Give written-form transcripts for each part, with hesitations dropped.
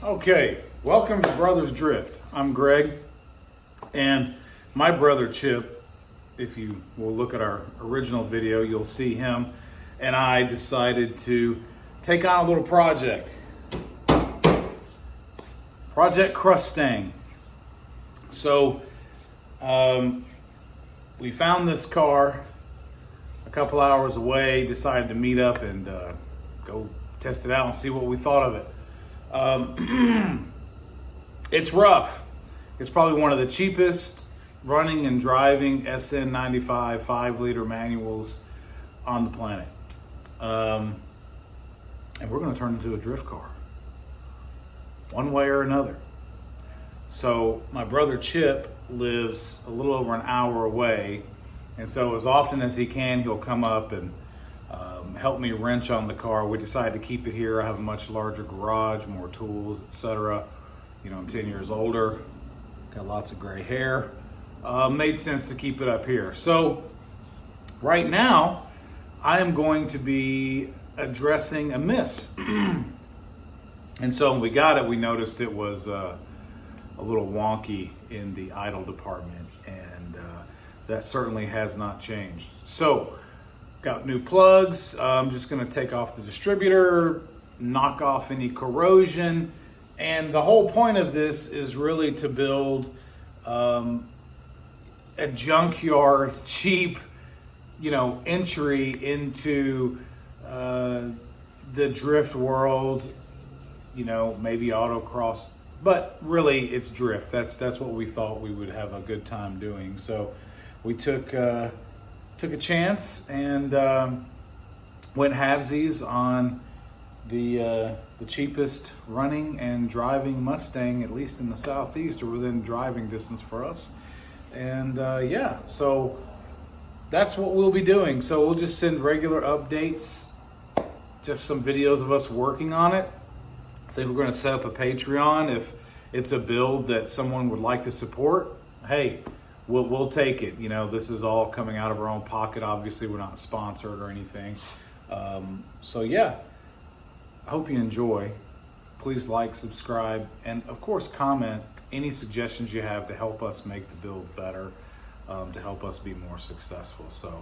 Okay, welcome to Brothers Drift. I'm Greg, and my brother Chip, if you will look at our original video, you'll see him and I decided to take on a little project. Project Crustang. So, we found this car a couple hours away, decided to meet up and go test it out and see what we thought of it. It's rough. It's probably one of the cheapest running and driving SN95 5-liter manuals on the planet. And we're going to turn it into a drift car, one way or another. So my brother Chip lives a little over an hour away, and so as often as he can, he'll come up and help me wrench on the car. We decided to keep it here. I have a much larger garage, more tools, etc. You know, I'm 10 years older, got lots of gray hair. Made sense to keep it up here. So right now, I am going to be addressing a miss. And so when we got it, we noticed it was a little wonky in the idle department, and that certainly has not changed. So got new plugs. I'm just going to take off the distributor, knock off any corrosion, and the whole point of this is really to build a junkyard, cheap, entry into the drift world. Maybe autocross, but really it's drift. That's what we thought we would have a good time doing. So we took a chance and went halvesies on the cheapest running and driving Mustang, at least in the Southeast, or within driving distance for us. And so that's what we'll be doing. So we'll just send regular updates, just some videos of us working on it. I think we're going to set up a Patreon if it's a build that someone would like to support. Hey, we'll take it. This is all coming out of our own pocket. Obviously, we're not sponsored or anything. So yeah, I hope you enjoy. Please like, subscribe, and of course comment any suggestions you have to help us make the build better, to help us be more successful. So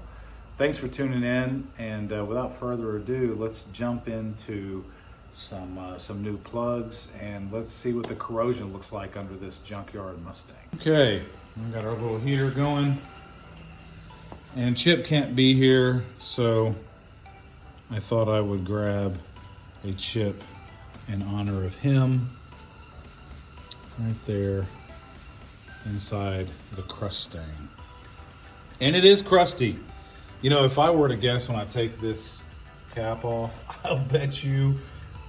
thanks for tuning in, and without further ado, let's jump into some new plugs, and let's see what the corrosion looks like under this junkyard Mustang. Okay, we got our little heater going, and Chip can't be here, so I thought I would grab a chip in honor of him right there inside the Crustang. And it is crusty. If I were to guess, when I take this cap off, I'll bet you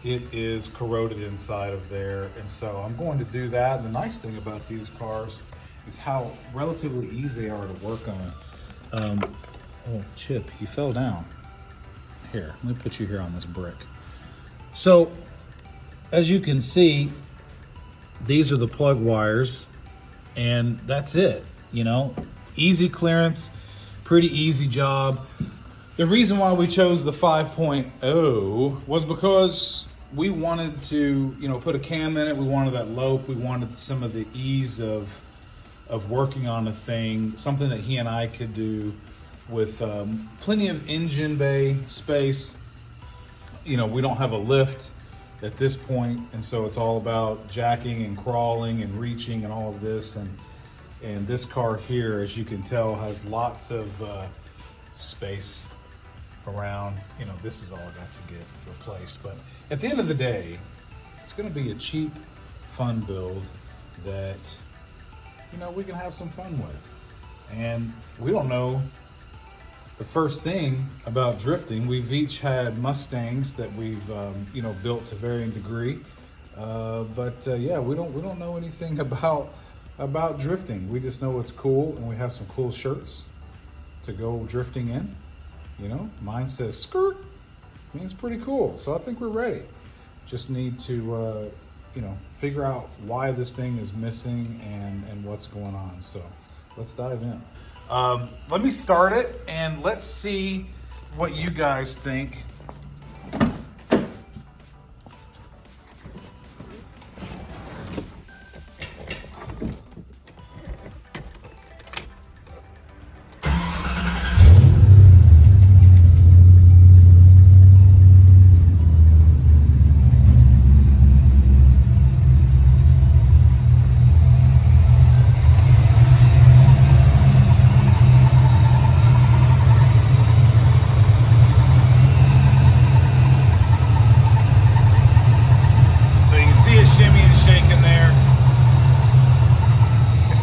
it is corroded inside of there. And so I'm going to do that. The nice thing about these cars is how relatively easy they are to work on. Oh, Chip, you fell down. Here, let me put you here on this brick. So, as you can see, these are the plug wires, and that's it. Easy clearance, pretty easy job. The reason why we chose the 5.0 was because we wanted to, put a cam in it. We wanted that lope. We wanted some of the ease of working on a thing, something that he and I could do with plenty of engine bay space. We don't have a lift at this point, and so it's all about jacking and crawling and reaching and all of this. And this car here, as you can tell, has lots of space around. This is all I got to get replaced. But at the end of the day, it's going to be a cheap, fun build that, we can have some fun with. And we don't know the first thing about drifting. We've each had Mustangs that we've, built to varying degree. But we don't know anything about drifting. We just know it's cool, and we have some cool shirts to go drifting in. Mine says skirt. I mean, it's pretty cool. So I think we're ready. Just need to, figure out why this thing is missing and what's going on. So let's dive in. Let me start it, and let's see what you guys think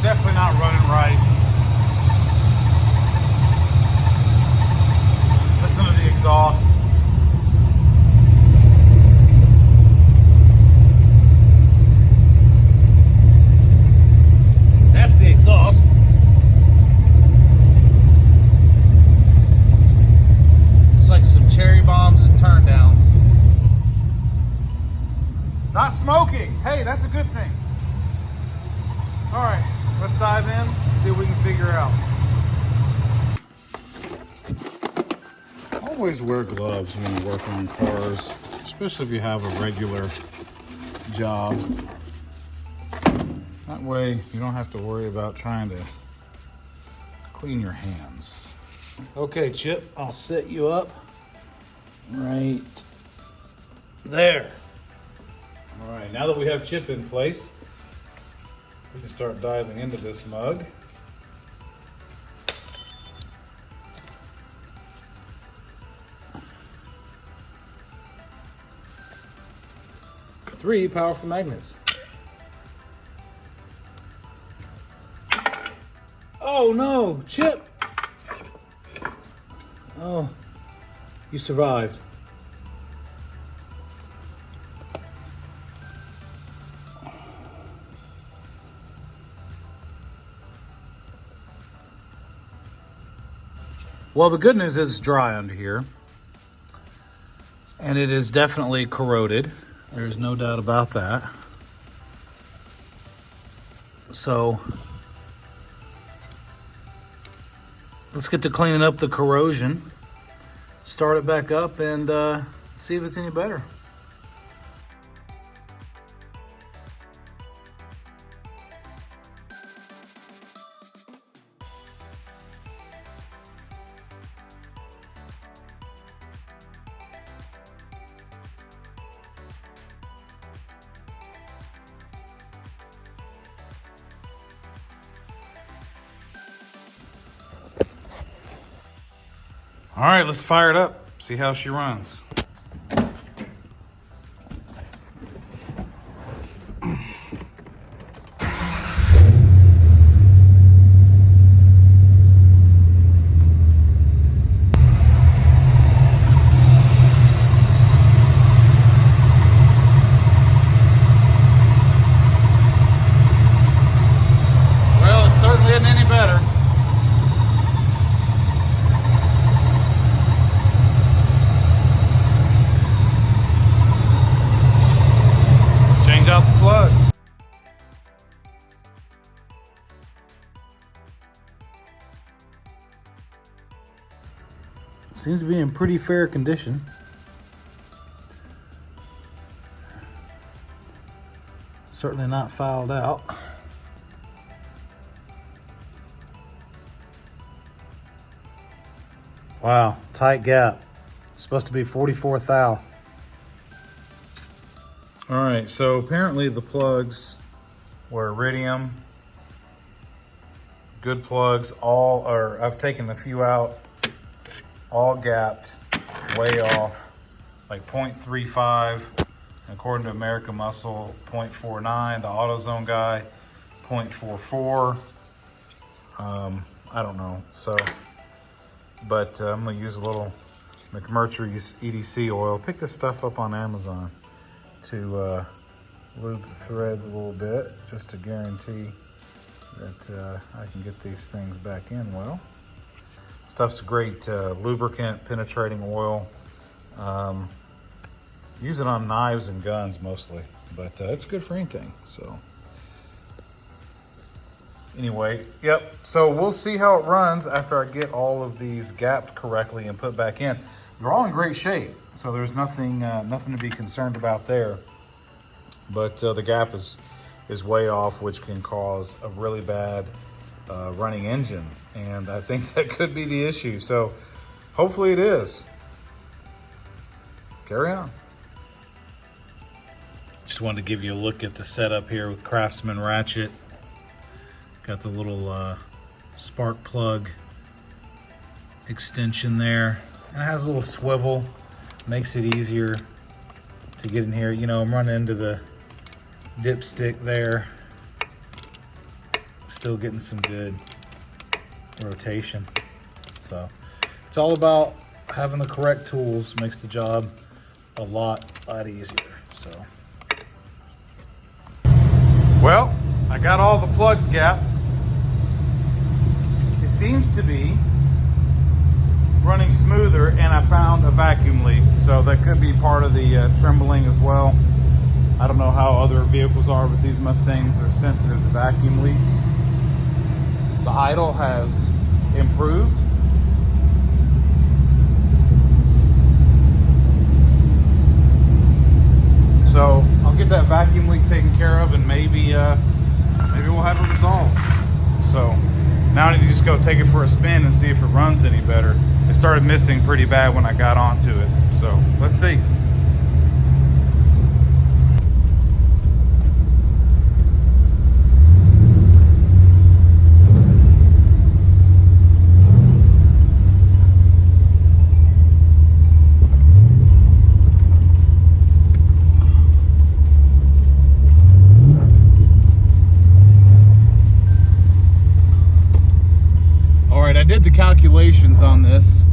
It's definitely not running right. Listen to the exhaust. That's the exhaust. It's like some cherry bombs and turn downs. Not smoking. Hey, that's a good thing. All right, let's dive in, see what we can figure out. Always wear gloves when you work on cars, especially if you have a regular job. That way you don't have to worry about trying to clean your hands. Okay, Chip, I'll set you up right there. All right, now that we have Chip in place, we can start diving into this mug. Three powerful magnets. Oh no, Chip! Oh, you survived. Well, the good news is it's dry under here, and it is definitely corroded. There's no doubt about that. So let's get to cleaning up the corrosion, start it back up, and see if it's any better. All right, let's fire it up, see how she runs. Well, it certainly isn't any better. Change out the plugs. Seems to be in pretty fair condition. Certainly not fouled out. Wow, tight gap. Supposed to be 44 thou. All right, so apparently the plugs were iridium, good plugs. I've taken a few out, all gapped, way off, like 0.35. According to American Muscle, 0.49. The AutoZone guy, 0.44. I don't know. So, but I'm gonna use a little McMurtry's EDC oil. Pick this stuff up on Amazon to lube the threads a little bit, just to guarantee that I can get these things back in well. Stuff's a great lubricant, penetrating oil. Use it on knives and guns mostly, but it's good for anything. So anyway, yep. So we'll see how it runs after I get all of these gapped correctly and put back in. They're all in great shape, so there's nothing to be concerned about there. But the gap is way off, which can cause a really bad running engine, and I think that could be the issue. So hopefully it is. Carry on. Just wanted to give you a look at the setup here with Craftsman ratchet. Got the little spark plug extension there. And it has a little swivel, makes it easier to get in here. You know, I'm running into the dipstick there. still getting some good rotation. So it's all about having the correct tools. Makes the job a lot easier. So, well, I got all the plugs gapped. It seems to be running smoother, and I found a vacuum leak, so that could be part of the trembling as well. I don't know how other vehicles are, but these Mustangs are sensitive to vacuum leaks. The idle has improved. So I'll get that vacuum leak taken care of, and maybe we'll have it resolved. So now I need to just go take it for a spin and see if it runs any better. It started missing pretty bad when I got onto it. So let's see. I did the calculations on this,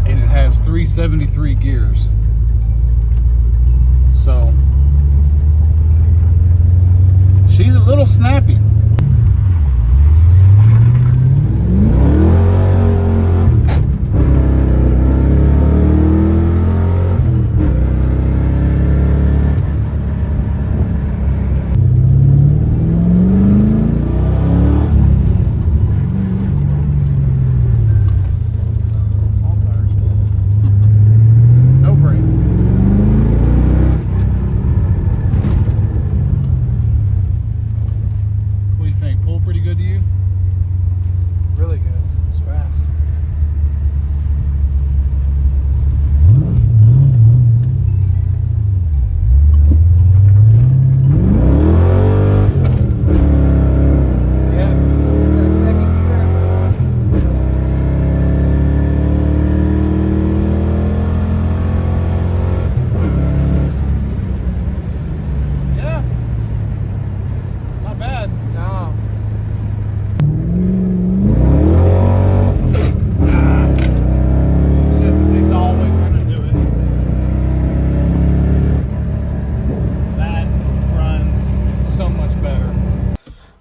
and it has 373 gears. So she's a little snappy. Let's see.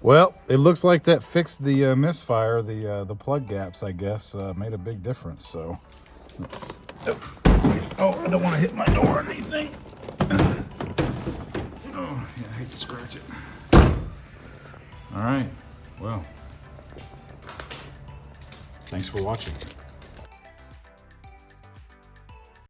Well, it looks like that fixed the misfire, the plug gaps, I guess, made a big difference. So let's, oh, I don't want to hit my door or anything. Oh, yeah, I hate to scratch it. All right, well, thanks for watching.